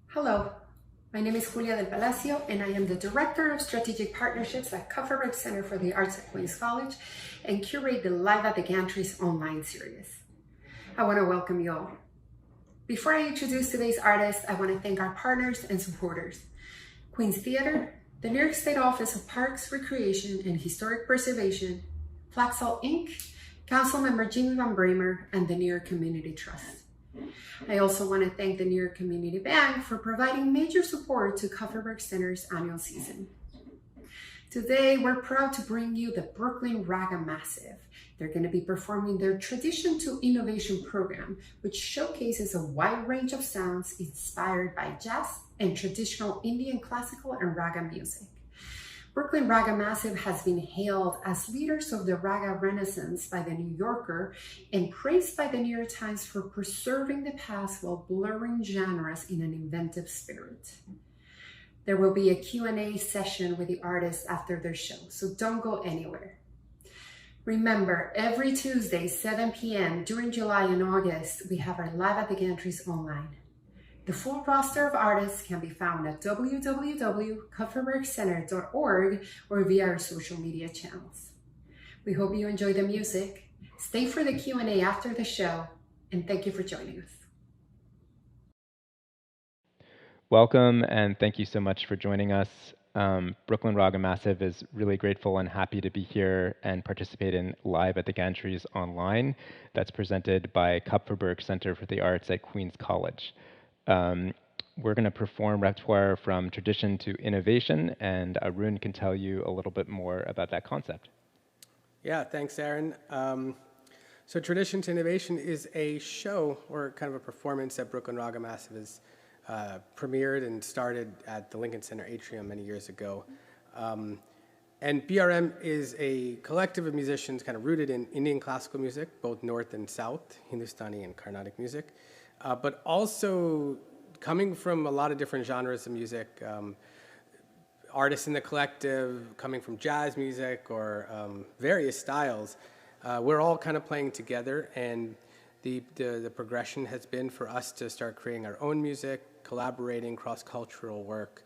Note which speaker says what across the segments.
Speaker 1: Hello, my name is Julia del Palacio, and I am the Director of Strategic Partnerships at Kufferberg Center for the Arts at Queens College and curate the Live at the Gantries online series. I want to welcome you all. Before I introduce today's artist, I want to thank our partners and supporters: Queens Theater, the New York State Office of Parks, Recreation, and Historic Preservation, Flaxall Inc., Councilmember Jimmy Van Bramer, and the New York Community Trust. I also want to thank the New York Community Bank for providing major support to Kufferberg Center's annual season. Today, we're proud to bring you the Brooklyn Raga Massive. They're going to be performing their Tradition to Innovation program, which showcases a wide range of sounds inspired by jazz and traditional Indian classical and raga music. Brooklyn Raga Massive has been hailed as leaders of the raga renaissance by the New Yorker and praised by the New York Times for preserving the past while blurring genres in an inventive spirit. There will be a Q&A session with the artists after their show, so don't go anywhere. Remember, every Tuesday, 7 p.m. during July and August, we have our Live at the Gantries online. The full roster of artists can be found at www.kufferbergcenter.org or via our social media channels. We hope you enjoy the music. Stay for the Q&A after the show, and thank you for joining us.
Speaker 2: Welcome, and thank you so much for joining us. Brooklyn Raga Massive is really grateful and happy to be here and participate in Live at the Gantries online. That's presented by Kupferberg Center for the Arts at Queens College. We're going to perform repertoire from tradition to innovation, and Arun can tell you a little bit more about that concept.
Speaker 3: Yeah, thanks, Aaron. So Tradition to Innovation is a show or kind of a performance that Brooklyn Raga Massive has premiered and started at the Lincoln Center Atrium many years ago. And BRM is a collective of musicians kind of rooted in Indian classical music, both North and South, Hindustani and Carnatic music, but also coming from a lot of different genres of music, artists in the collective coming from jazz music or various styles. We're all kind of playing together, and the progression has been for us to start creating our own music, collaborating, cross-cultural work.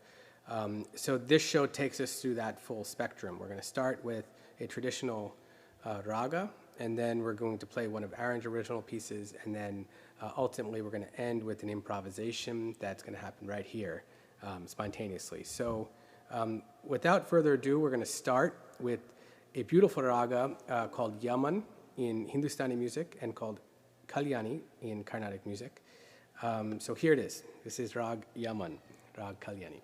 Speaker 3: So this show takes us through that full spectrum. We're going to start with a traditional raga, and then we're going to play one of Aaron's original pieces, and then ultimately we're going to end with an improvisation that's going to happen right here, spontaneously. So without further ado, we're going to start with a beautiful raga called Yaman in Hindustani music and called Kalyani in Carnatic music. So here it is. This is Rag Yaman, Rag Kalyani.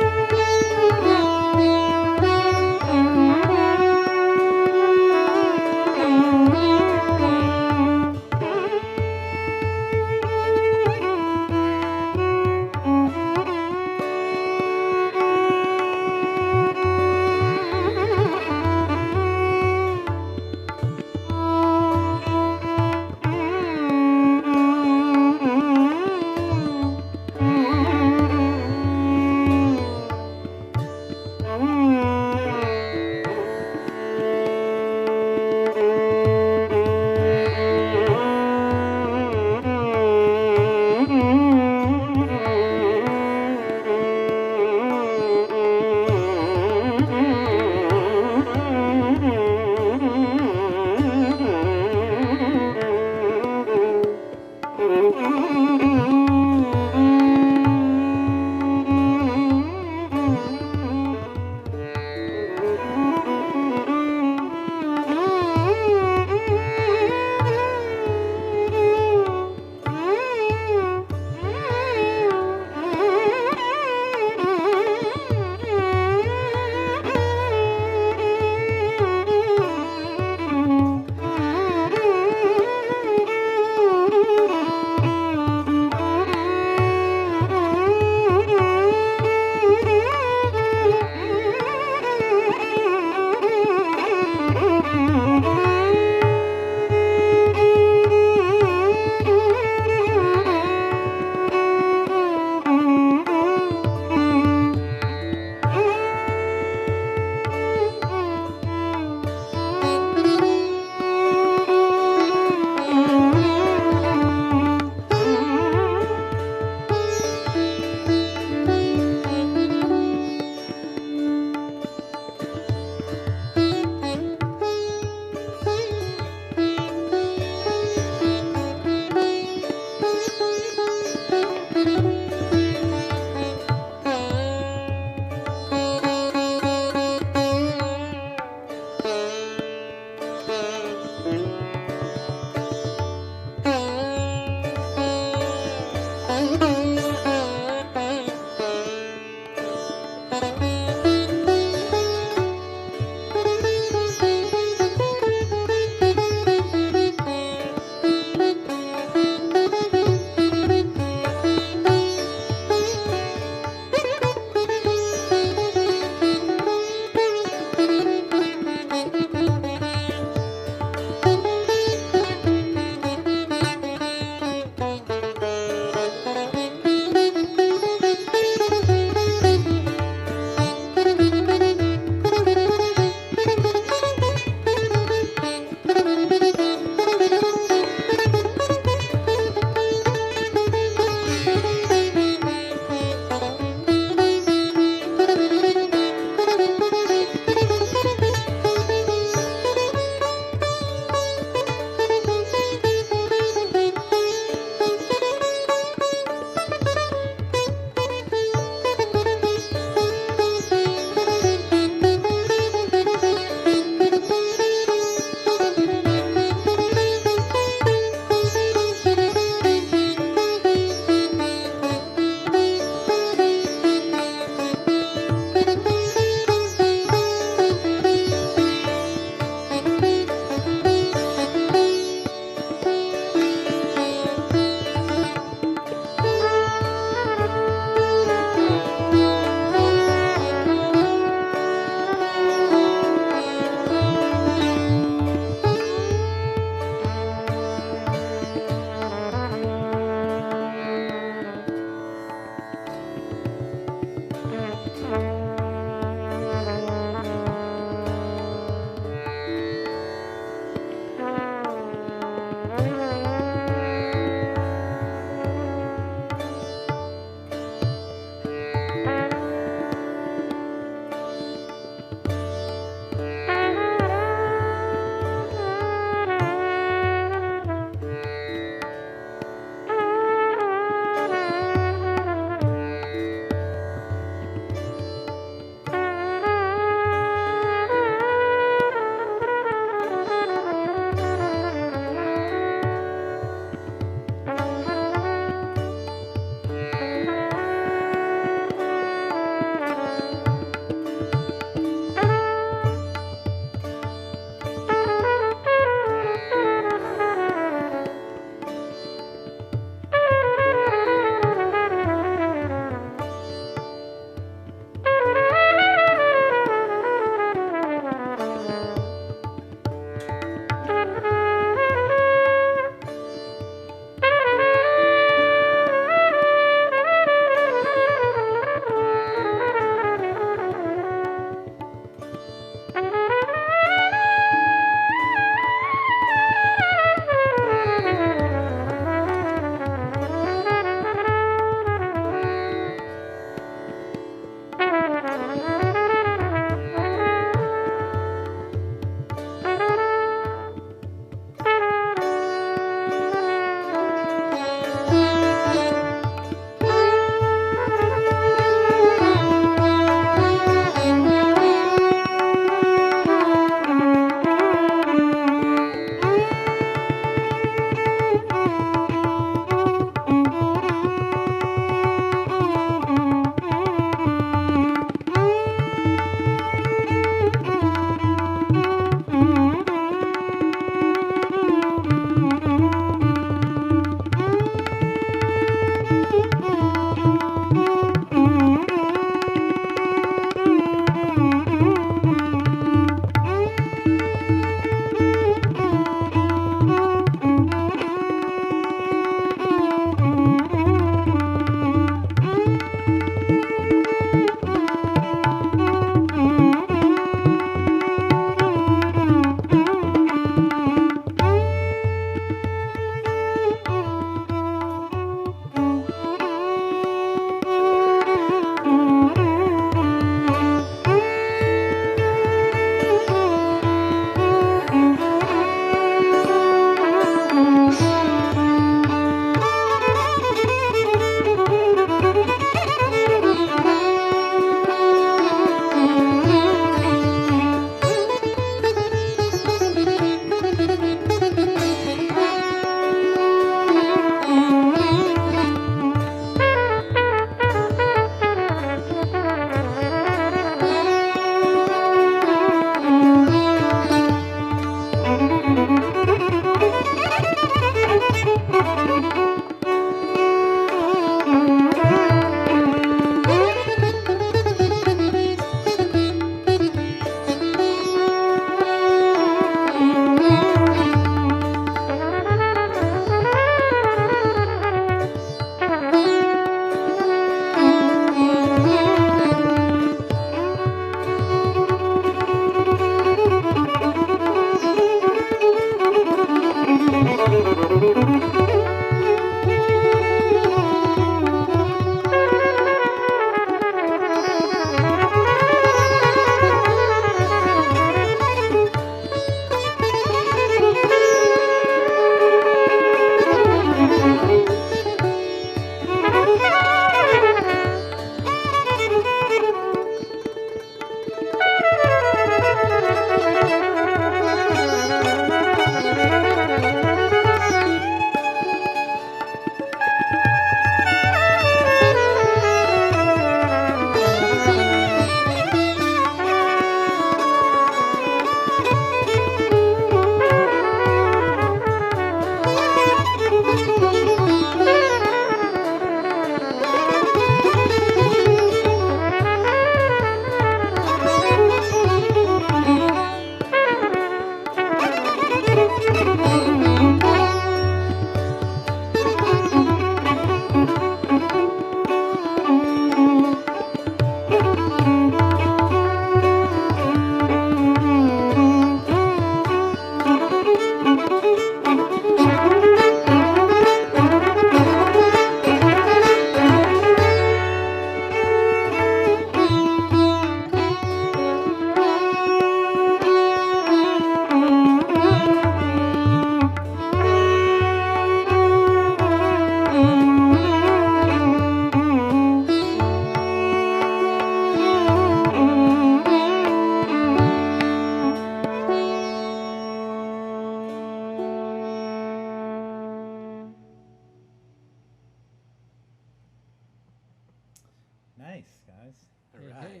Speaker 4: Nice, guys.
Speaker 3: All right.
Speaker 4: Hey.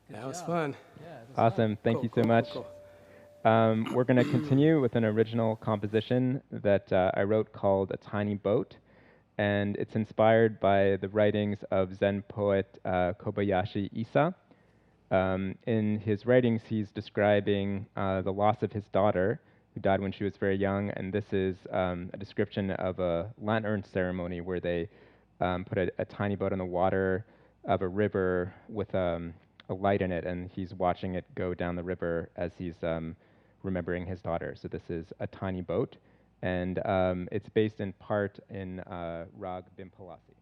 Speaker 4: Good
Speaker 3: That was
Speaker 4: job.
Speaker 3: fun.
Speaker 4: Yeah, it was
Speaker 2: Awesome. Thank
Speaker 3: Cool,
Speaker 2: you
Speaker 3: cool,
Speaker 2: so
Speaker 3: cool,
Speaker 2: much.
Speaker 3: cool.
Speaker 2: We're going to continue with an original composition that I wrote called A Tiny Boat. And it's inspired by the writings of Zen poet Kobayashi Isa. In his writings, he's describing the loss of his daughter, who died when she was very young. And this is a description of a lantern ceremony where they put a tiny boat on the water of a river with a light in it, and he's watching it go down the river as he's remembering his daughter. So this is A Tiny Boat, and it's based in part in Rag Bimpalasi.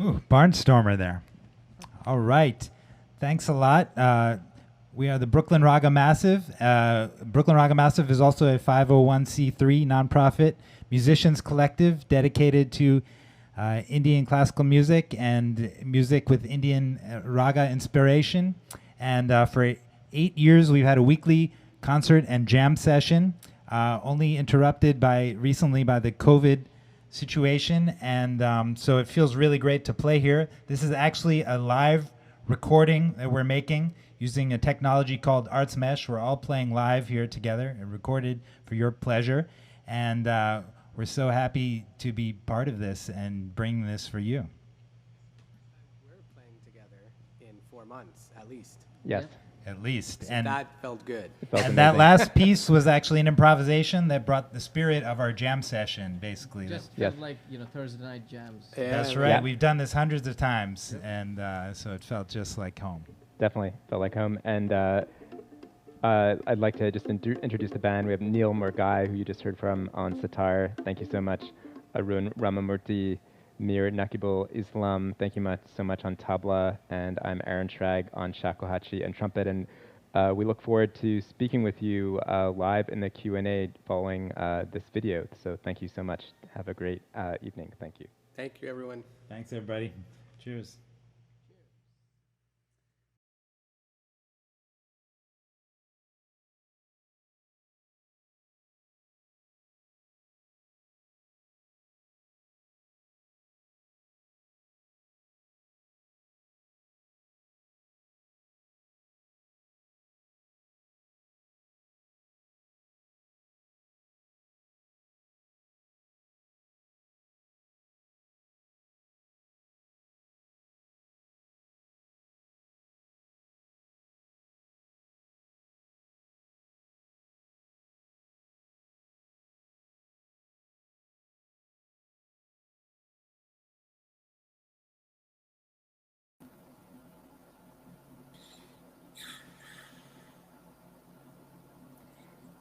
Speaker 4: Ooh, barnstormer there. All right. Thanks a lot. We are the Brooklyn Raga Massive. Brooklyn Raga Massive is also a 501c3 nonprofit musicians collective dedicated to Indian classical music and music with Indian raga inspiration. And for 8 years, we've had a weekly concert and jam session, only interrupted recently by the COVID situation. And so it feels really great to play here. This is actually a live recording that we're making using a technology called Arts Mesh. We're all playing live here together and recorded for your pleasure. And we're so happy to be part of this and bring this for you.
Speaker 3: We're playing together in 4 months, at least.
Speaker 2: Yes.
Speaker 4: At least.
Speaker 3: So
Speaker 4: And
Speaker 3: that felt good.
Speaker 2: It felt
Speaker 4: and that
Speaker 2: amazing.
Speaker 4: last piece was actually an improvisation that brought the spirit of our jam session, basically.
Speaker 5: Just
Speaker 2: Yes.
Speaker 5: felt like, Thursday night jams.
Speaker 3: Yeah.
Speaker 4: That's right.
Speaker 2: Yeah.
Speaker 4: We've done this hundreds of times, and so it felt just like home.
Speaker 2: Definitely felt like home. And I'd like to just introduce the band. We have Neil Murgai, who you just heard from on sitar. Thank you so much. Arun Ramamurthy, Mir Nakibul Islam. Thank you so much on tabla. And I'm Aaron Schrag on shakuhachi and trumpet. And we look forward to speaking with you live in the Q&A following this video. So thank you so much. Have a great evening. Thank you.
Speaker 3: Thank you, everyone.
Speaker 4: Thanks, everybody. Cheers.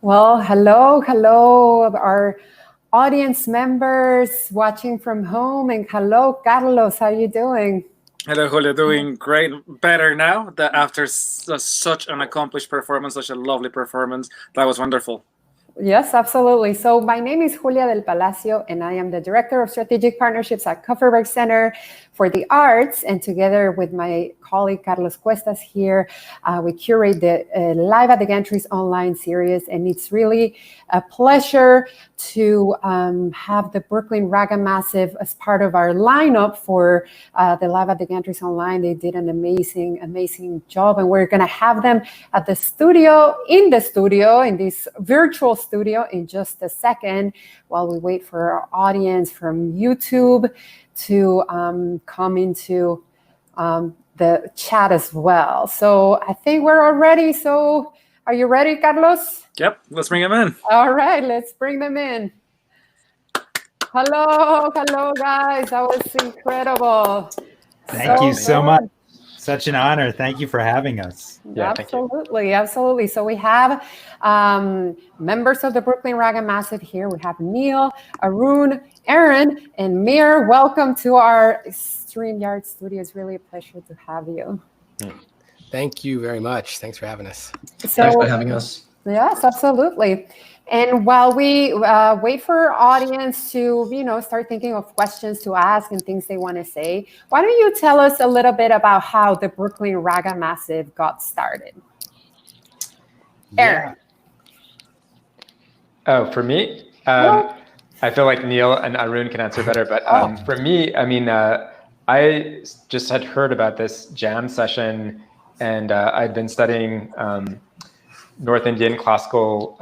Speaker 1: Well, hello, our audience members watching from home, and hello, Carlos, how are you doing?
Speaker 6: Hello, Julio. Doing great. Better now that after such an accomplished performance, such a lovely performance. That was wonderful.
Speaker 1: Yes, absolutely. So my name is Julia del Palacio, and I am the Director of Strategic Partnerships at Kupferberg Center for the Arts. And together with my colleague Carlos Cuestas here, we curate the Live at the Gantries online series. And it's really a pleasure to have the Brooklyn Raga Massive as part of our lineup for the Live at the Gantries online. They did an amazing job. And we're going to have them at the studio, in this virtual studio in just a second while we wait for our audience from YouTube to come into the chat as well. So I think we're all ready. So are you ready, Carlos?
Speaker 6: Yep, let's bring him in.
Speaker 1: All right, let's bring them in. Hello, guys. That was incredible.
Speaker 4: Thank you so much. Such an honor. Thank you for having us.
Speaker 2: Yeah,
Speaker 1: Absolutely. So we have members of the Brooklyn Raga Massive here. We have Neil, Arun, Aaron, and Mir. Welcome to our StreamYard studio. It's really a pleasure to have you.
Speaker 3: Thank you very much. Thanks for having us.
Speaker 7: Thanks for having us.
Speaker 1: Yes, absolutely. And while we wait for our audience to, start thinking of questions to ask and things they want to say, why don't you tell us a little bit about how the Brooklyn Raga Massive got started? Aaron.
Speaker 2: Oh, for me? I feel like Neil and Arun can answer better, but for me, I just had heard about this jam session, and I'd been studying North Indian classical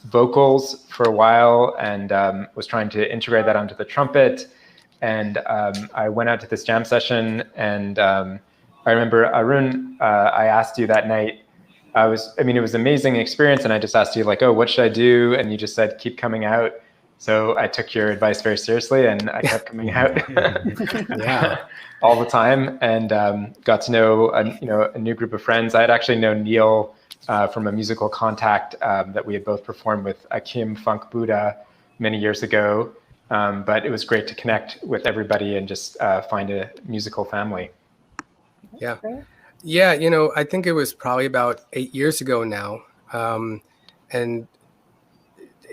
Speaker 2: vocals for a while, and was trying to integrate that onto the trumpet. And I went out to this jam session, and I remember, Arun, I asked you that night, it was an amazing experience, and I just asked you, like, oh, what should I do? And you just said, keep coming out. So I took your advice very seriously, and I kept coming out all the time, and got to know a new group of friends. I had actually known Neil from a musical contact that we had both performed with Akim Funk Buddha many years ago. But it was great to connect with everybody and just find a musical family.
Speaker 3: Yeah. Yeah, I think it was probably about 8 years ago now. And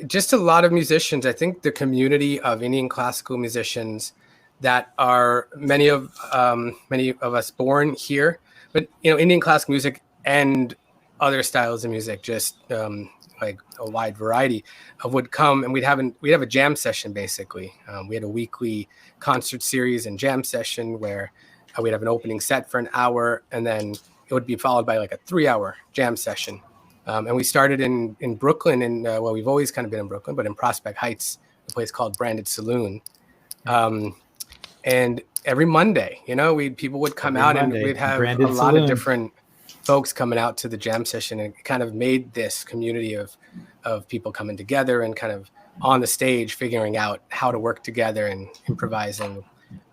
Speaker 3: just a lot of musicians. I think the community of Indian classical musicians that are many of us born here, but Indian classical music and other styles of music, just like a wide variety would come, and we'd have a jam session basically. We had a weekly concert series and jam session where we'd have an opening set for an hour, and then it would be followed by like a 3-hour jam session. And we started in Brooklyn, and well, we've always kind of been in Brooklyn, but in Prospect Heights, a place called Branded Saloon. And every Monday, people would come out, and we'd have a lot of different folks coming out to the jam session, and it kind of made this community of people coming together and kind of on the stage figuring out how to work together and improvising.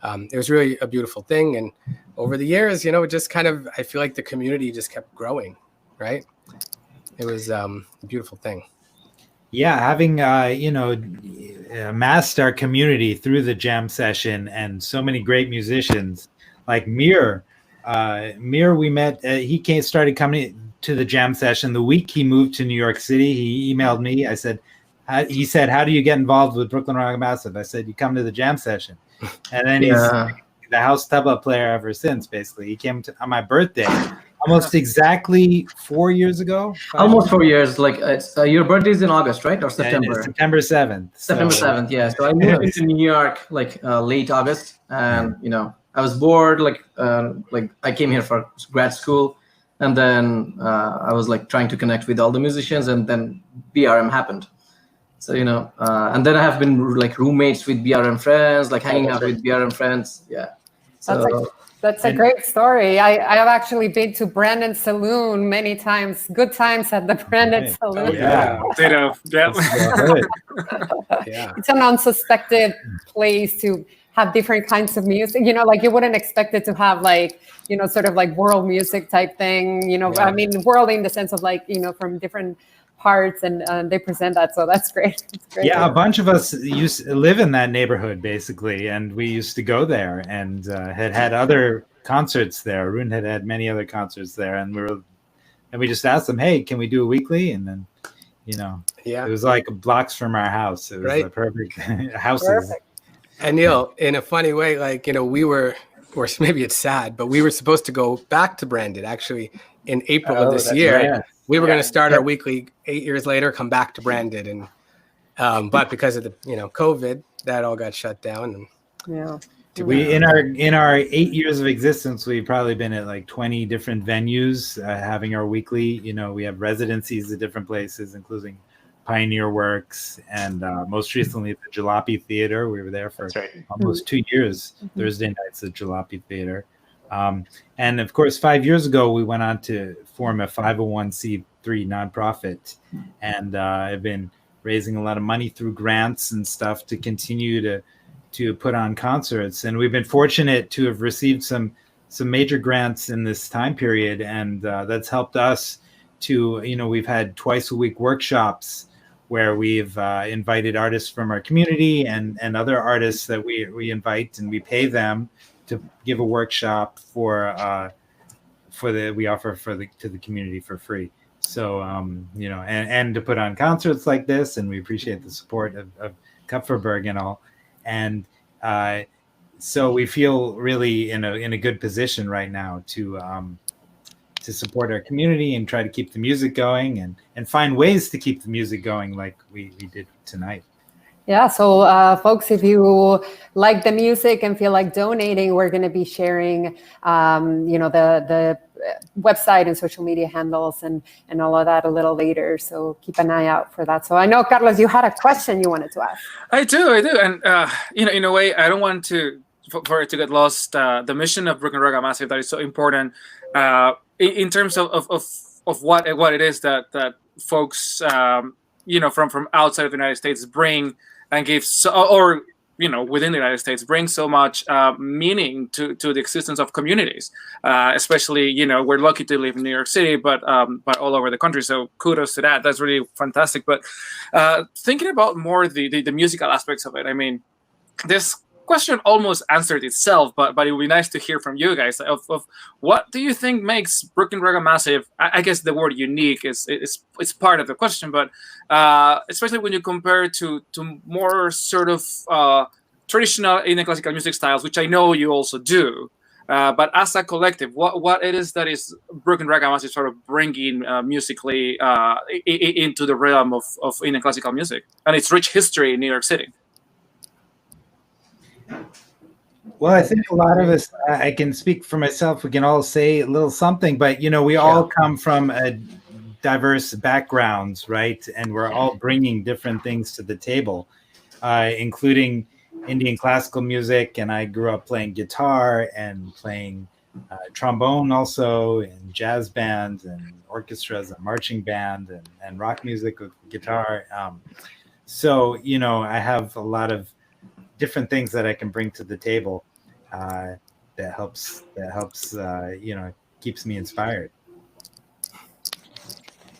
Speaker 3: It was really a beautiful thing. And over the years, it just kind of, I feel like the community just kept growing, right? It was a beautiful thing.
Speaker 4: Yeah, having amassed our community through the jam session and so many great musicians like Mir. Mir, we met. He started coming to the jam session the week he moved to New York City. He emailed me. I said, he said, "How do you get involved with Brooklyn Raga Massive?" I said, "You come to the jam session," and then he's the house tabla player ever since. Basically, he came on my birthday. Almost exactly 4 years ago.
Speaker 5: Almost 4 years. Like your birthday is in August, right, or September?
Speaker 4: September 7th.
Speaker 5: September 7th. Yeah. So I moved into New York like late August, and I was bored. Like I came here for grad school, and then I was like trying to connect with all the musicians, and then BRM happened. So and then I have been like roommates with BRM friends, like hanging out with BRM friends. Yeah. So.
Speaker 1: That's a great story. I have actually been to Brandon Saloon many times. Good times at the Brandon Saloon.
Speaker 3: Oh, yeah.
Speaker 1: Yeah. It's an unsuspected place to have different kinds of music. Like you wouldn't expect it to have like, sort of like world music type thing. I mean, world in the sense of like, from different parts, and they present that. So that's great. It's great.
Speaker 4: Yeah, a bunch of us used to live in that neighborhood basically, and we used to go there and had other concerts there. Arun had many other concerts there, and we just asked them, "Hey, can we do a weekly?" And then, it was like blocks from our house. It was the perfect houses. Perfect.
Speaker 3: And Neil, in a funny way, like we were, or maybe it's sad, but we were supposed to go back to Branded actually in April of this year. Right. We were going to start our weekly 8 years later, come back to Branded, and but because of the COVID, that all got shut down. And
Speaker 4: we in our 8 years of existence, we've probably been at like 20 different venues, having our weekly. We have residencies at different places, including Pioneer Works, and most recently at the Jalopy Theater. We were there for almost 2 years. Thursday nights at Jalopy Theater. And of course, 5 years ago, we went on to form a 501c3 nonprofit, and I've been raising a lot of money through grants and stuff to continue to put on concerts. And we've been fortunate to have received some major grants in this time period, and that's helped us to, we've had twice a week workshops where we've invited artists from our community and other artists that we invite, and we pay them to give a workshop we offer to the community for free. So and to put on concerts like this, and we appreciate the support of Kupferberg and all, and so we feel really in a good position right now to support our community and try to keep the music going and find ways to keep the music going like we did tonight.
Speaker 1: Yeah, so folks, if you like the music and feel like donating, we're going to be sharing, the website and social media handles and all of that a little later. So keep an eye out for that. So I know, Carlos, you had a question you wanted to ask.
Speaker 6: I do. And, in a way, I don't want for it to get lost. The mission of Brooklyn Raga Massive, that is so important in terms of what it is that folks, from outside of the United States bring and give within the United States bring so much meaning to the existence of communities, especially we're lucky to live in New York City, but all over the country. So kudos to that. That's really fantastic. But thinking about more the musical aspects of it, I mean, this question almost answered itself, but it would be nice to hear from you guys of what do you think makes Brooklyn Raga Massive. I guess the word unique is part of the question, but especially when you compare to more sort of traditional Indian classical music styles, which I know you also do. But as a collective, what it is that is Brooklyn Raga Massive sort of bringing musically into the realm of Indian classical music and its rich history in New York City?
Speaker 4: Well, I think a lot of us, I can speak for myself, we can all say a little something, but, we all come from diverse backgrounds, right? And we're all bringing different things to the table, including Indian classical music. And I grew up playing guitar and playing trombone also, in jazz bands and orchestras and marching band and rock music with guitar. So, I have a lot of different things that I can bring to the table that helps keeps me inspired.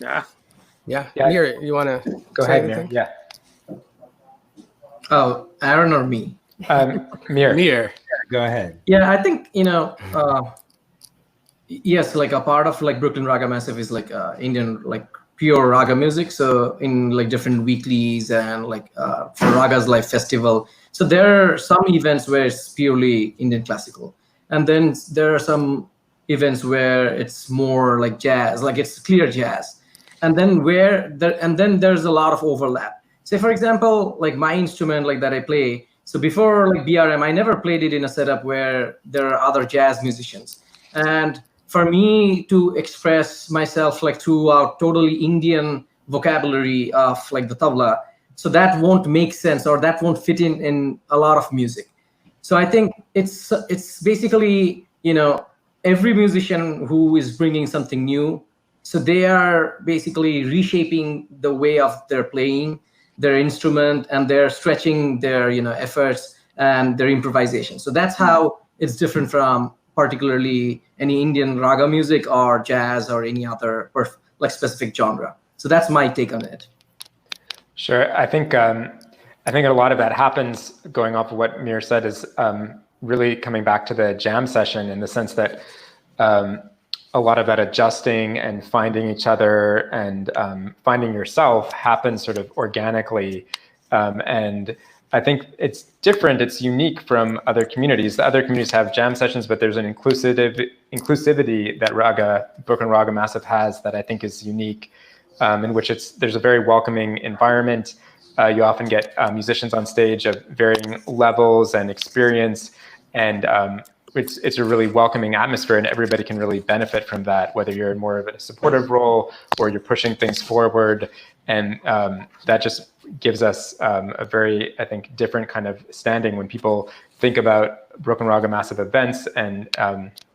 Speaker 3: Yeah. Mir, you want to
Speaker 2: go ahead, Mir? Yeah.
Speaker 5: Oh, Aaron or me?
Speaker 2: Mir.
Speaker 4: Go ahead.
Speaker 5: Yeah, I think yes, like a part of like Brooklyn Raga Massive is like Indian like pure raga music. So in like different weeklies and like for Raga's Life Festival. So there are some events where it's purely Indian classical, and then there are some events where it's more like jazz, like it's clear jazz, and then there's a lot of overlap. Say for example, like my instrument like that I play. So before like BRM, I never played it in a setup where there are other jazz musicians, and for me to express myself like throughout totally Indian vocabulary of like the tabla, so that won't make sense or that won't fit in a lot of music. So I think it's basically every musician who is bringing something new, so they are basically reshaping the way of their playing their instrument, and they're stretching their efforts and their improvisation. So that's how it's different from particularly any Indian raga music or jazz or any other like specific genre. So that's my take on it.
Speaker 2: Sure. I think a lot of that happens, going off of what Mir said, is really coming back to the jam session, in the sense that a lot of that adjusting and finding each other and finding yourself happens sort of organically. And I think it's different. It's unique from other communities. The other communities have jam sessions, but there's an inclusivity that Brooklyn Raga Massive has that I think is unique, in which there's a very welcoming environment. You often get musicians on stage of varying levels and experience, and it's a really welcoming atmosphere, and everybody can really benefit from that, whether you're in more of a supportive role or you're pushing things forward. And that just gives us a very, I think, different kind of standing when people think about Brooklyn Raga Massive events, and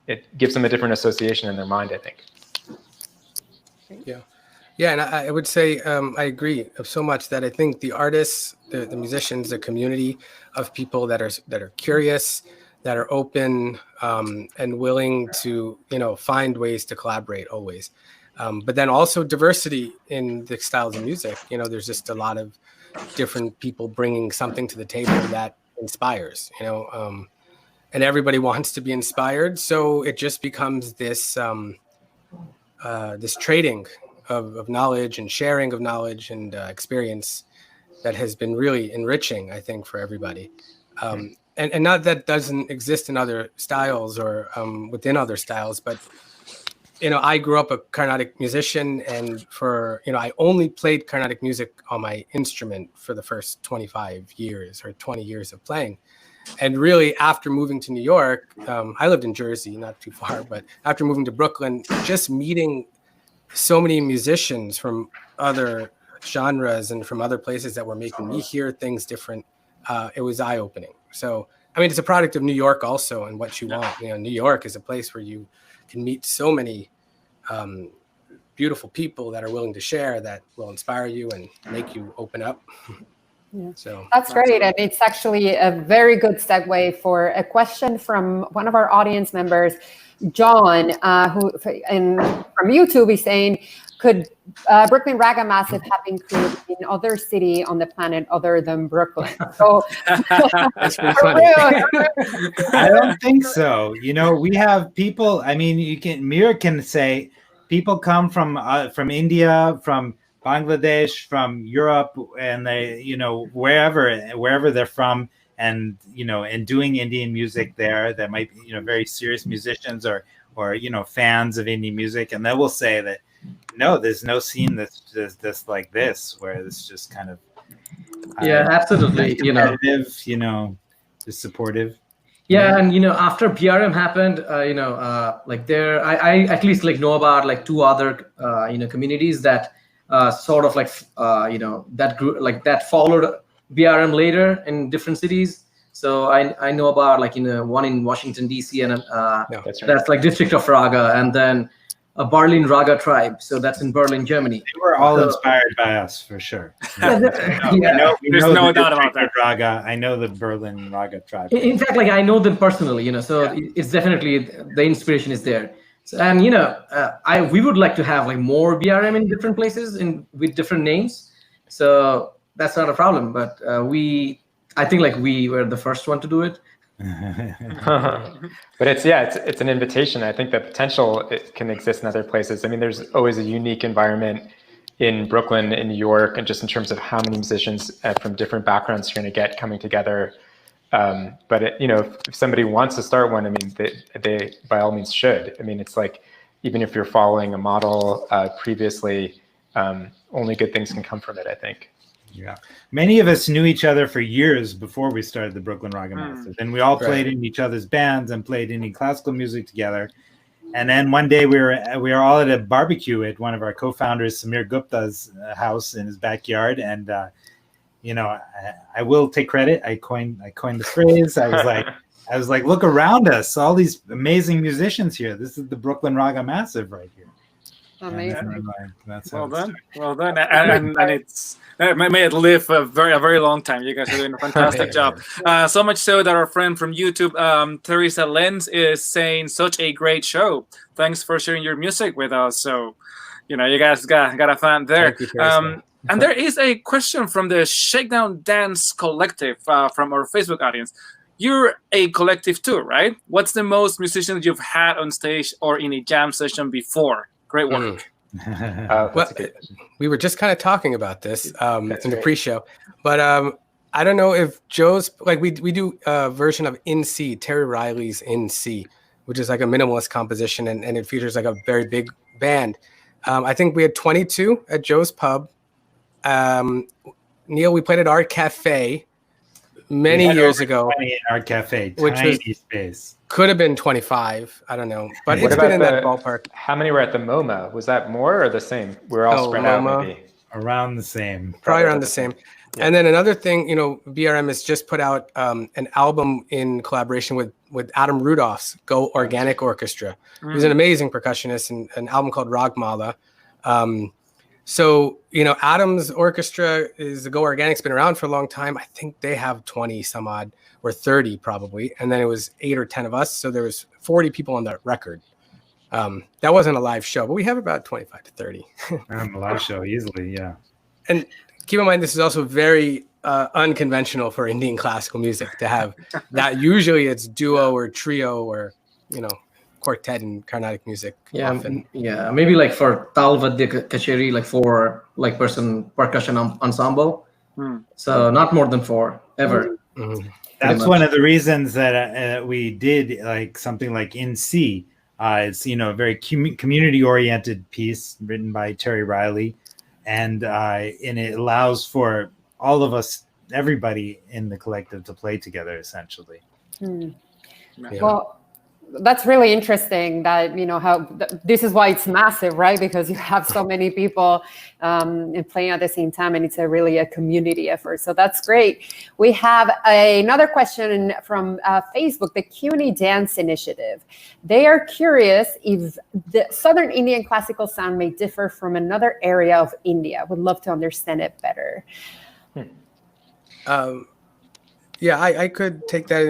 Speaker 2: it gives them a different association in their mind, I think.
Speaker 3: Yeah, and I would say I agree so much that I think the artists, the musicians, the community of people that are curious, that are open and willing to find ways to collaborate always, but then also diversity in the styles of music. There's just a lot of different people bringing something to the table that inspires. And everybody wants to be inspired, so it just becomes this this trading of knowledge and sharing of knowledge and experience that has been really enriching, I think, for everybody. And not that doesn't exist in other styles or within other styles, but I grew up a Carnatic musician, and I only played Carnatic music on my instrument for the first 25 years or 20 years of playing. And really, after moving to New York, I lived in Jersey, not too far, but after moving to Brooklyn, just meeting so many musicians from other genres and from other places that were making me hear things different, it was eye-opening. So, I mean, it's a product of New York also, and what you want. New York is a place where you can meet so many beautiful people that are willing to share, that will inspire you and make you open up.
Speaker 7: Yeah.
Speaker 3: So
Speaker 7: that's great. And it's actually a very good segue for a question from one of our audience members. John, who from YouTube, is saying, could Brooklyn Raga Massive have been created in other city on the planet other than Brooklyn? So
Speaker 3: That's pretty funny.
Speaker 4: I don't think so. We have people. I mean, Mir can say people come from India, from Bangladesh, from Europe, and they, wherever they're from, and and doing Indian music there. That might be very serious musicians or fans of Indian music, and they will say that no, there's no scene that's like this, where it's just kind of
Speaker 5: absolutely,
Speaker 4: competitive, just supportive.
Speaker 5: Yeah, and after BRM happened, like there, I at least like know about like two other communities that sort of like that grew, like that followed BRM later in different cities. So I know about like one in Washington D.C. and that's like District of Raga, and then a Berlin Raga tribe. So that's in Berlin, Germany.
Speaker 4: They were all inspired by us for sure.
Speaker 6: There's no doubt about that.
Speaker 4: Raga. I know the Berlin Raga tribe.
Speaker 5: In fact, like I know them personally, so it's definitely the inspiration is there. So, and we would like to have like more BRM in different places with different names. So that's not a problem. But I think like we were the first one to do it.
Speaker 2: But it's an invitation. I think the potential it can exist in other places. I mean, there's always a unique environment in Brooklyn, in New York, and just in terms of how many musicians from different backgrounds you're going to get coming together. But if somebody wants to start one, I mean, they by all means should. I mean, it's like even if you're following a model previously, only good things can come from it, I think.
Speaker 4: Yeah, many of us knew each other for years before we started the Brooklyn Raga Massive, and we all played in each other's bands and played Indian classical music together. And then one day we were all at a barbecue at one of our co-founders, Samir Gupta's house in his backyard, and I will take credit. I coined the phrase. I was like, look around us, all these amazing musicians here. This is the Brooklyn Raga Massive right here.
Speaker 7: Amazing.
Speaker 4: That's
Speaker 6: well done, and it's may it live a very long time. You guys are doing a fantastic job. So much so that our friend from YouTube, Teresa Lenz, is saying, "Such a great show. Thanks for sharing your music with us." So, you guys got a fan there. And there is a question from the Shakedown Dance Collective from our Facebook audience. You're a collective too, right? What's the most musicians you've had on stage or in a jam session before? Great work.
Speaker 3: Well, we were just kind of talking about this in the pre-show, but I don't know if Joe's like we do a version of In C, Terry Riley's In C, which is like a minimalist composition, and it features like a very big band. I think we had 22 at Joe's Pub. Neil, we played at Art Cafe many years ago.
Speaker 4: 20 at Art Cafe,
Speaker 3: which
Speaker 4: tiny space.
Speaker 3: Could have been 25. I don't know, but it's been in that ballpark.
Speaker 2: How many were at the MoMA? Was that more or the same? We're all spread out, maybe.
Speaker 4: Around the same.
Speaker 3: Probably around the same. Yeah. And then another thing, BRM has just put out an album in collaboration with Adam Rudolph's Go Organic Orchestra. He's an amazing percussionist, and an album called Ragmala. So, Adam's orchestra is the Go Organic's been around for a long time. I think they have 20 some odd, or 30 probably. And then it was 8 or 10 of us. So there was 40 people on that record. That wasn't a live show, but we have about 25 to 30.
Speaker 4: A live show, easily, yeah.
Speaker 3: And keep in mind, this is also very unconventional for Indian classical music to have that. Usually it's duo or trio or, quartet in Carnatic music.
Speaker 5: Yeah,
Speaker 3: often.
Speaker 5: Yeah, maybe like for Talvadya Kacheri, like 4 like person percussion ensemble. So not more than 4 ever.
Speaker 4: That's one of the reasons that we did like something like In C. It's a very community-oriented piece written by Terry Riley, and it allows for all of us, everybody in the collective, to play together essentially.
Speaker 7: Yeah. Well, that's really interesting that, how this is why it's massive, right? Because you have so many people and playing at the same time, and it's really a community effort. So that's great. We have another question from Facebook, the CUNY Dance Initiative. They are curious if the Southern Indian classical sound may differ from another area of India. Would love to understand it better.
Speaker 3: Yeah, I could take that.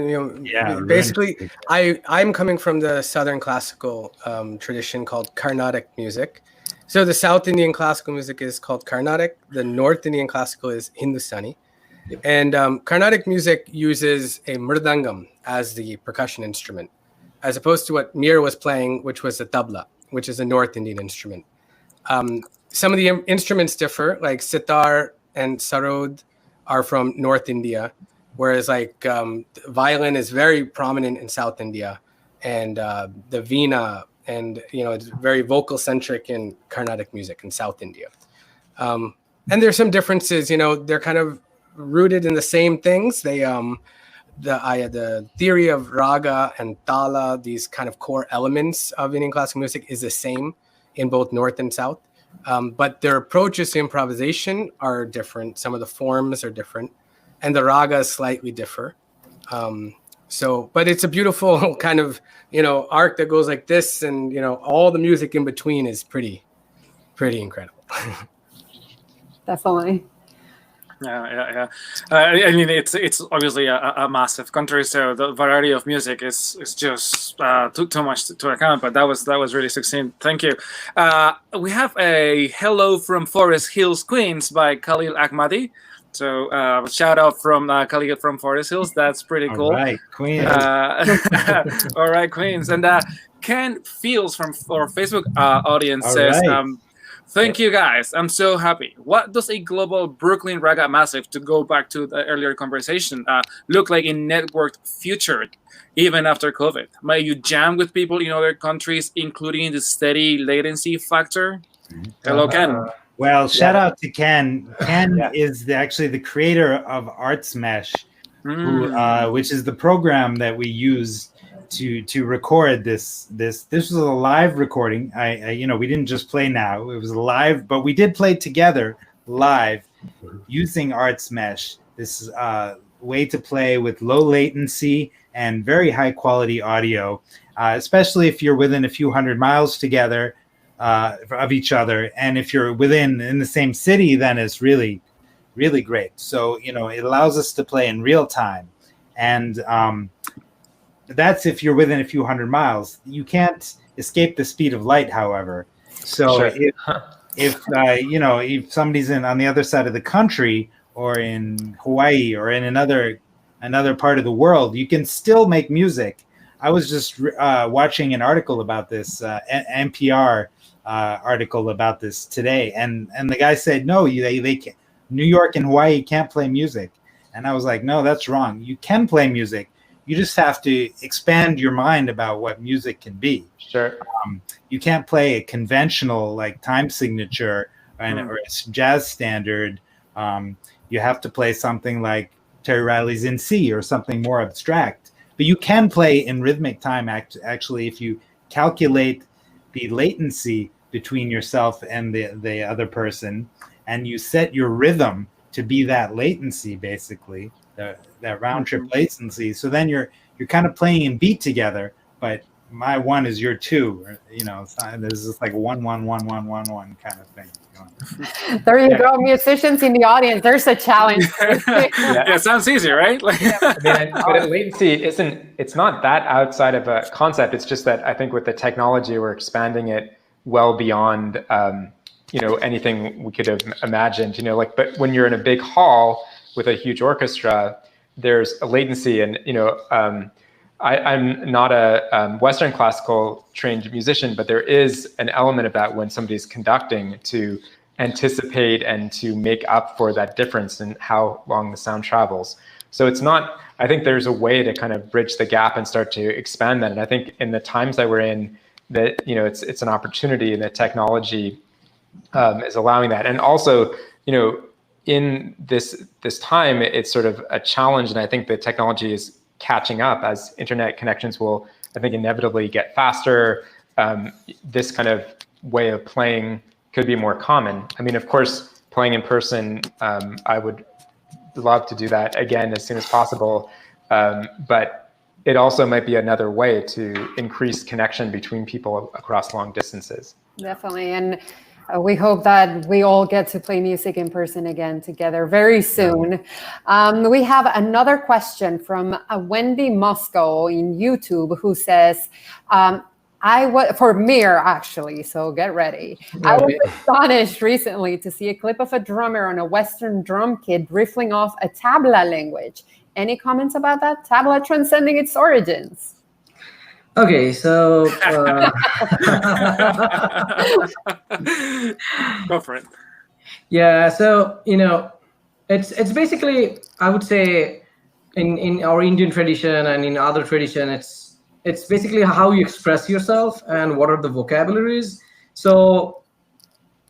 Speaker 8: Yeah,
Speaker 3: basically,
Speaker 8: really.
Speaker 3: I'm coming from the Southern classical tradition called Carnatic music. So the South Indian classical music is called Carnatic. The North Indian classical is Hindustani. And Carnatic music uses a mridangam as the percussion instrument, as opposed to what Mir was playing, which was a tabla, which is a North Indian instrument. Some of the instruments differ, like sitar and sarod are from North India, whereas like violin is very prominent in South India, and the veena, and it's very vocal centric in Carnatic music in South India. And there's some differences. They're kind of rooted in the same things. They the theory of raga and tala, these kind of core elements of Indian classical music, is the same in both North and South. But their approaches to improvisation are different. Some of the forms are different, and the ragas slightly differ. But it's a beautiful kind of arc that goes like this, and all the music in between is pretty incredible.
Speaker 7: Definitely.
Speaker 6: Yeah. I mean, it's obviously a massive country, so the variety of music is just too much to account. But that was really succinct. Thank you. We have a hello from Forest Hills, Queens, by Khalil Ahmadi. So shout out from Khalil from Forest Hills. That's pretty cool.
Speaker 8: All right, Queens.
Speaker 6: All right, Queens. And Ken Fields from our Facebook audience
Speaker 8: All
Speaker 6: says.
Speaker 8: right.
Speaker 6: Thank you, guys. I'm so happy. What does a global Brooklyn Raga Massive, to go back to the earlier conversation, look like in networked future, even after COVID? May you jam with people in other countries, including the steady latency factor? Hello, Ken.
Speaker 8: Well, shout out to Ken. Ken is actually the creator of Arts Mesh, which is the program that we use to record this. This was a live recording. We didn't just play now. It was live, but we did play together live using Arts Mesh. This is a way to play with low latency and very high quality audio, especially if you're within a few hundred miles together of each other. And if you're in the same city, then it's really, really great. So, it allows us to play in real time. And that's if you're within a few hundred miles. You can't escape the speed of light, however. So
Speaker 2: Sure.
Speaker 8: if somebody's on the other side of the country, or in Hawaii, or in another part of the world, you can still make music. I was just watching an article about this, NPR article about this today, and the guy said, no, they can't. New York and Hawaii can't play music. And I was like, no, that's wrong. You can play music. You just have to expand your mind about what music can be.
Speaker 2: Sure.
Speaker 8: You can't play a conventional like time signature or a jazz standard. You have to play something like Terry Riley's In C or something more abstract. But you can play in rhythmic time actually if you calculate the latency between yourself and the other person, and you set your rhythm to be that latency, basically. That round trip latency. So then you're kind of playing in beat together, but my one is your two. There's just like 1 1 1 1 1 1 kind of thing.
Speaker 7: There you go, musicians in the audience. There's a challenge.
Speaker 6: Yeah, it sounds easy, right?
Speaker 2: But latency it's not that outside of a concept. It's just that I think with the technology, we're expanding it well beyond anything we could have imagined. But when you're in a big hall with a huge orchestra, there's a latency, and I'm not a Western classical trained musician, but there is an element of that when somebody's conducting to anticipate and to make up for that difference in how long the sound travels. So it's not. I think there's a way to kind of bridge the gap and start to expand that. And I think in the times that we're in, that it's an opportunity, and that technology is allowing that. And also, in this time, it's sort of a challenge, and I think the technology is catching up as internet connections will, I think, inevitably get faster. This kind of way of playing could be more common. I mean, of course, playing in person, I would love to do that again as soon as possible, but it also might be another way to increase connection between people across long distances.
Speaker 7: Definitely. And We hope that we all get to play music in person again together very soon. We have another question from Wendy Moscow in YouTube, who says, for Mir, actually, so get ready. I was astonished recently to see a clip of a drummer on a Western drum kit riffling off a tabla language. Any comments about that? Tabla transcending its origins.
Speaker 5: Okay, so
Speaker 6: go for it.
Speaker 5: Yeah, so it's basically, I would say, in our Indian tradition and in other tradition, it's basically how you express yourself and what are the vocabularies. So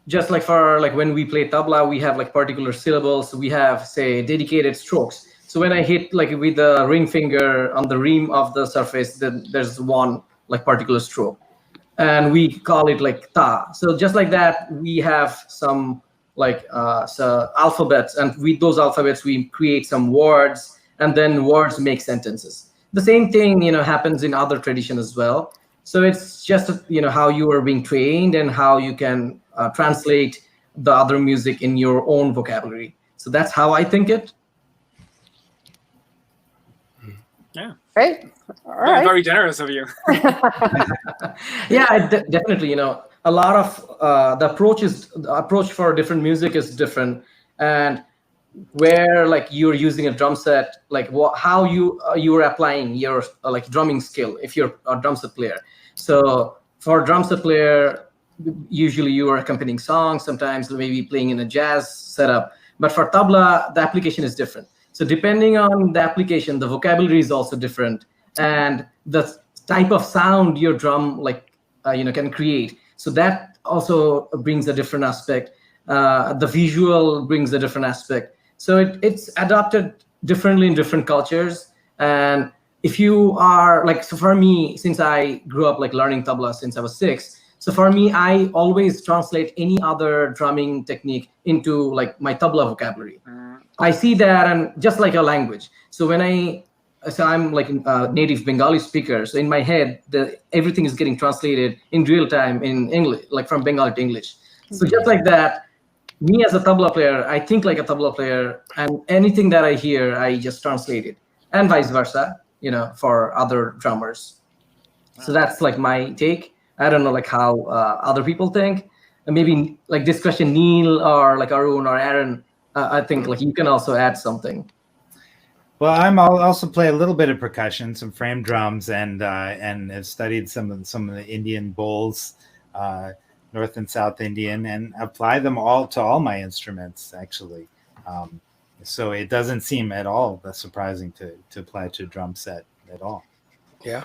Speaker 5: just like when we play tabla, we have like particular syllables. We have, say, dedicated strokes. So when I hit like with the ring finger on the rim of the surface, then there's one like particular stroke, and we call it like ta. So just like that, we have some like alphabets, and with those alphabets we create some words, and then words make sentences. The same thing happens in other tradition as well. So it's just how you are being trained and how you can translate the other music in your own vocabulary. So that's how I think it.
Speaker 6: Yeah.
Speaker 7: Great. All right.
Speaker 6: Very generous of you.
Speaker 5: Yeah, definitely. A lot of the approach for different music is different, and where like you're using a drum set, like how you are applying your like drumming skill if you're a drum set player. So for a drum set player, usually you are accompanying songs, sometimes maybe playing in a jazz setup. But for tabla, the application is different. So depending on the application, the vocabulary is also different, and the type of sound your drum can create. So that also brings a different aspect. The visual brings a different aspect. So it's adopted differently in different cultures. And if you are so for me, since I grew up like learning tabla since I was 6, so for me, I always translate any other drumming technique into like my tabla vocabulary. I see that, and just like a language. So I'm like a native Bengali speaker. So in my head, everything is getting translated in real time in English, like from Bengali to English. So just like that, me as a tabla player, I think like a tabla player, and anything that I hear, I just translate it, and vice versa, for other drummers. So that's like my take. I don't know like how other people think. And maybe like this question, Neil or like Arun or Aaron, I think like you can also add something.
Speaker 8: Well, I'll also play a little bit of percussion, some frame drums, and have studied some of the Indian bowls, North and South Indian, and apply them all to all my instruments actually. So it doesn't seem at all surprising to apply to a drum set at all.
Speaker 3: Yeah.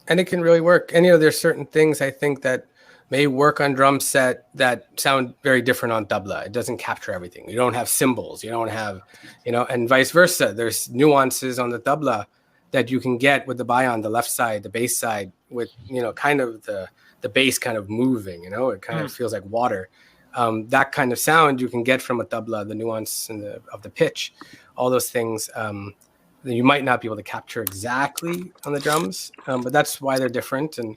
Speaker 3: And it can really work. And there's certain things I think that may work on drum set that sound very different on tabla. It doesn't capture everything. You don't have cymbals. You don't have, and vice versa. There's nuances on the tabla that you can get with the bayan, the left side, the bass side, with kind of the bass kind of moving. It kind of feels like water. That kind of sound you can get from a tabla, the nuance of the pitch, all those things. You might not be able to capture exactly on the drums, but that's why they're different. And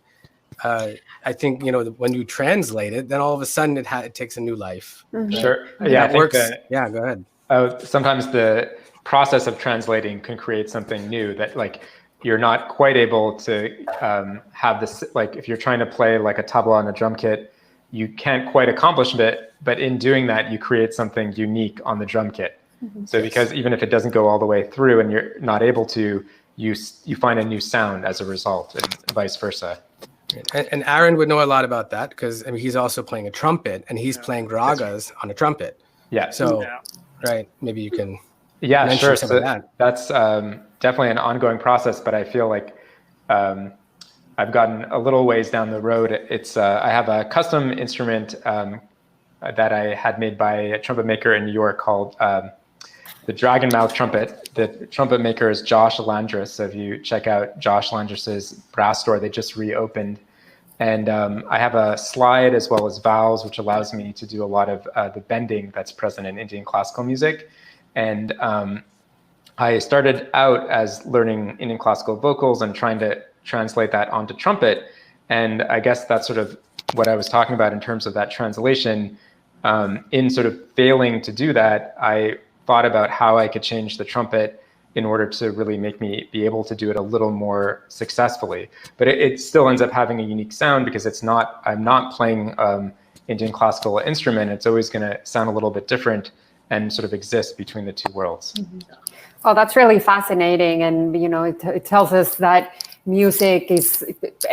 Speaker 3: I think when you translate it, then all of a sudden it takes a new life.
Speaker 2: Sure. Yeah,
Speaker 3: that works. Yeah, go ahead.
Speaker 2: Sometimes the process of translating can create something new that like you're not quite able to have this. Like if you're trying to play like a tabla on a drum kit, you can't quite accomplish it. But in doing that, you create something unique on the drum kit. So because even if it doesn't go all the way through and you're not able to, you find a new sound as a result, and vice versa.
Speaker 3: And Aaron would know a lot about that because he's also playing a trumpet, and he's playing ragas on a trumpet.
Speaker 2: Yeah.
Speaker 3: So, right, maybe you can.
Speaker 2: Yeah, sure.
Speaker 3: Some of that.
Speaker 2: That's definitely an ongoing process, but I feel like I've gotten a little ways down the road. It's I have a custom instrument that I had made by a trumpet maker in New York called the Dragon Mouth trumpet. The trumpet maker is Josh Landris. So if you check out Josh Landris's brass store, they just reopened. And I have a slide as well as valves, which allows me to do a lot of the bending that's present in Indian classical music. And I started out as learning Indian classical vocals and trying to translate that onto trumpet. And I guess that sort of what I was talking about in terms of that translation, in sort of failing to do that, I thought about how I could change the trumpet in order to really make me be able to do it a little more successfully. But it still ends up having a unique sound because I'm not playing Indian classical instrument. It's always going to sound a little bit different and sort of exist between the two worlds.
Speaker 7: Mm-hmm. Oh, that's really fascinating. And, it tells us that music is,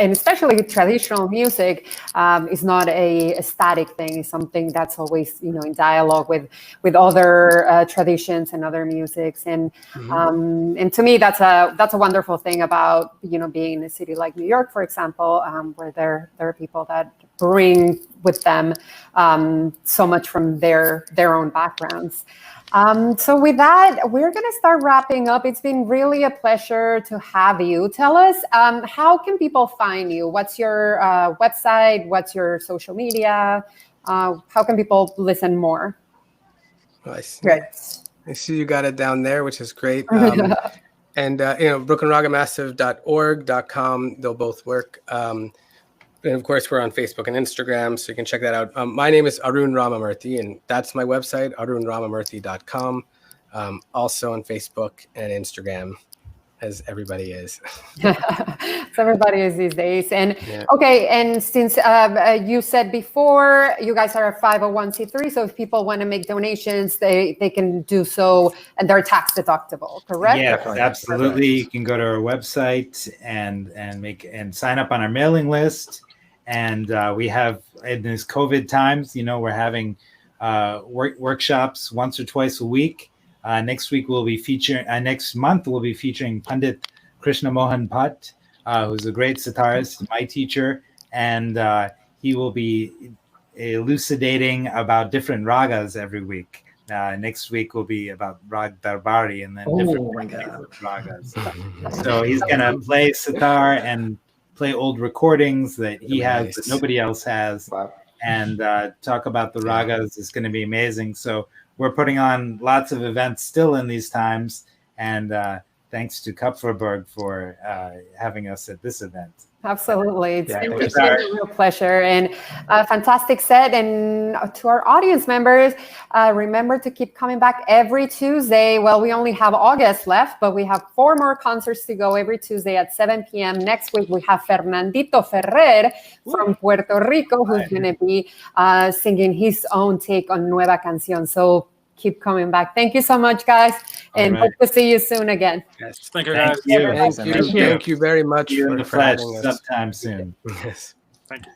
Speaker 7: and especially traditional music, is not a static thing. It's something that's always, in dialogue with other traditions and other musics. And and to me, that's a wonderful thing about being in a city like New York, for example, where there are people that bring with them so much from their own backgrounds. So with that, we're going to start wrapping up. It's been really a pleasure to have you. Tell us, how can people find you? What's your website? What's your social media? How can people listen more?
Speaker 3: I see.
Speaker 7: Great.
Speaker 3: I see you got it down there, which is great. And, brooklynragamassive.org.com, they'll both work. And of course, we're on Facebook and Instagram, so you can check that out. My name is Arun Ramamurthy, and that's my website, arunramamurthy.com. Also on Facebook and Instagram, as everybody is.
Speaker 7: So everybody is these days. And okay, and since you said before, you guys are a 501c3, so if people want to make donations, they can do so, and they're tax deductible, correct?
Speaker 8: Yeah, absolutely. You can go to our website and sign up on our mailing list. And we have, in these COVID times, we're having workshops once or twice a week. Next month we'll be featuring Pandit Krishna Mohan Bhatt, who's a great sitarist, my teacher, and he will be elucidating about different ragas every week. Next week will be about Rag Darbari and then different ragas. So he's gonna play sitar and play old recordings that he has that nobody else has, and talk about the ragas. Is going to be amazing. So we're putting on lots of events still in these times, and thanks to Kupferberg for having us at this event.
Speaker 7: Absolutely. It's been a real pleasure and a fantastic set. And to our audience members, remember to keep coming back every Tuesday. Well, we only have August left, but we have 4 more concerts to go every Tuesday at 7 p.m. Next week, we have Fernandito Ferrer from Puerto Rico, who's going to be singing his own take on Nueva Canción. So keep coming back. Thank you so much, guys. And hope to see you soon again.
Speaker 3: Yes.
Speaker 6: Thank you, guys.
Speaker 3: Thank you very much for having us.
Speaker 8: Sometime soon.
Speaker 3: Yes.
Speaker 6: Thank you.